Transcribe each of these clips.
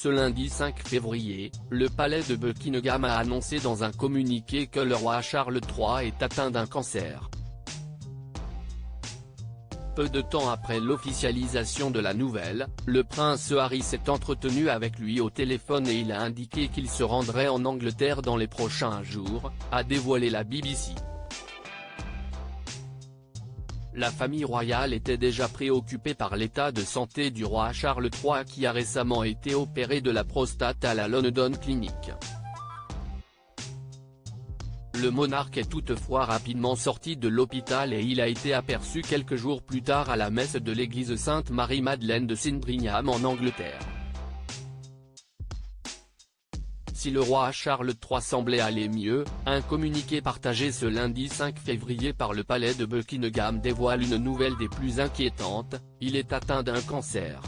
Ce lundi 5 février, le palais de Buckingham a annoncé dans un communiqué que le roi Charles III est atteint d'un cancer. Peu de temps après l'officialisation de la nouvelle, le prince Harry s'est entretenu avec lui au téléphone et il a indiqué qu'il se rendrait en Angleterre dans les prochains jours, a dévoilé la BBC. La famille royale était déjà préoccupée par l'état de santé du roi Charles III qui a récemment été opéré de la prostate à la London Clinic. Le monarque est toutefois rapidement sorti de l'hôpital et il a été aperçu quelques jours plus tard à la messe de l'église Sainte-Marie-Madeleine de Sandringham en Angleterre. Si le roi Charles III semblait aller mieux, un communiqué partagé ce lundi 5 février par le palais de Buckingham dévoile une nouvelle des plus inquiétantes, il est atteint d'un cancer.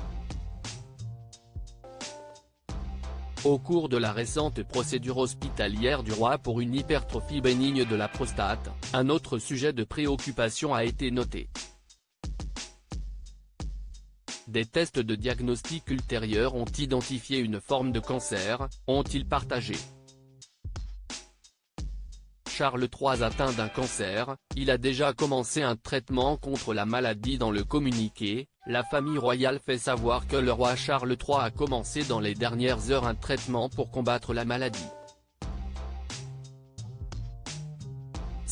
Au cours de la récente procédure hospitalière du roi pour une hypertrophie bénigne de la prostate, un autre sujet de préoccupation a été noté. Des tests de diagnostic ultérieurs ont identifié une forme de cancer, ont-ils partagé. Charles III atteint d'un cancer, il a déjà commencé un traitement contre la maladie. Dans le communiqué, la famille royale fait savoir que le roi Charles III a commencé dans les dernières heures un traitement pour combattre la maladie.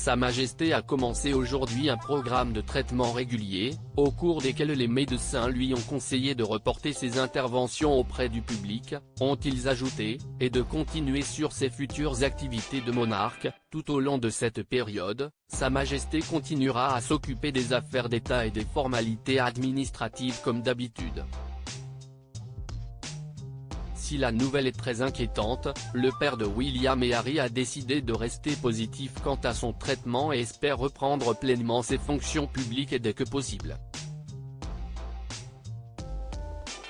Sa Majesté a commencé aujourd'hui un programme de traitement régulier, au cours desquels les médecins lui ont conseillé de reporter ses interventions auprès du public, ont-ils ajouté, et de continuer sur ses futures activités de monarque. Tout au long de cette période, Sa Majesté continuera à s'occuper des affaires d'État et des formalités administratives comme d'habitude. Si la nouvelle est très inquiétante, le père de William et Harry a décidé de rester positif quant à son traitement et espère reprendre pleinement ses fonctions publiques dès que possible.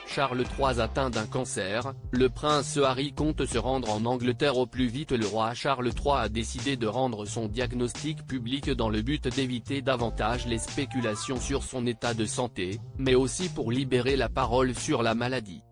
Charles III atteint d'un cancer, le prince Harry compte se rendre en Angleterre au plus vite. Le roi Charles III a décidé de rendre son diagnostic public dans le but d'éviter davantage les spéculations sur son état de santé, mais aussi pour libérer la parole sur la maladie.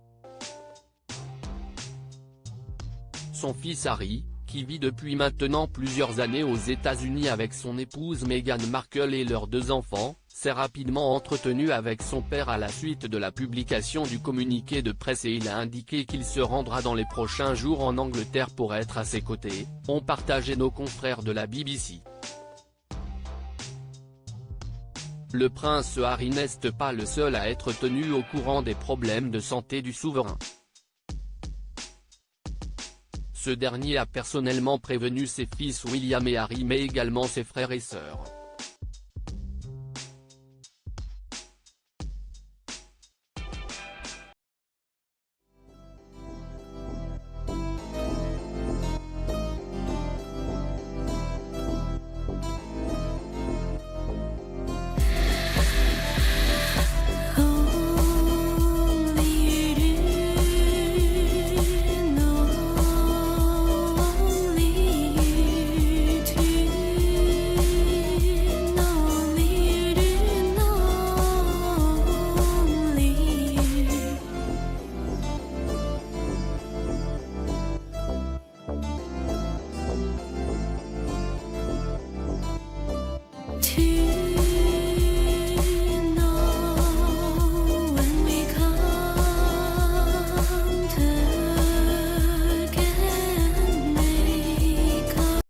Son fils Harry, qui vit depuis maintenant plusieurs années aux États-Unis avec son épouse Meghan Markle et leurs 2 enfants, s'est rapidement entretenu avec son père à la suite de la publication du communiqué de presse et il a indiqué qu'il se rendra dans les prochains jours en Angleterre pour être à ses côtés, ont partagé nos confrères de la BBC. Le prince Harry n'est pas le seul à être tenu au courant des problèmes de santé du souverain. Ce dernier a personnellement prévenu ses fils William et Harry mais également ses frères et sœurs. To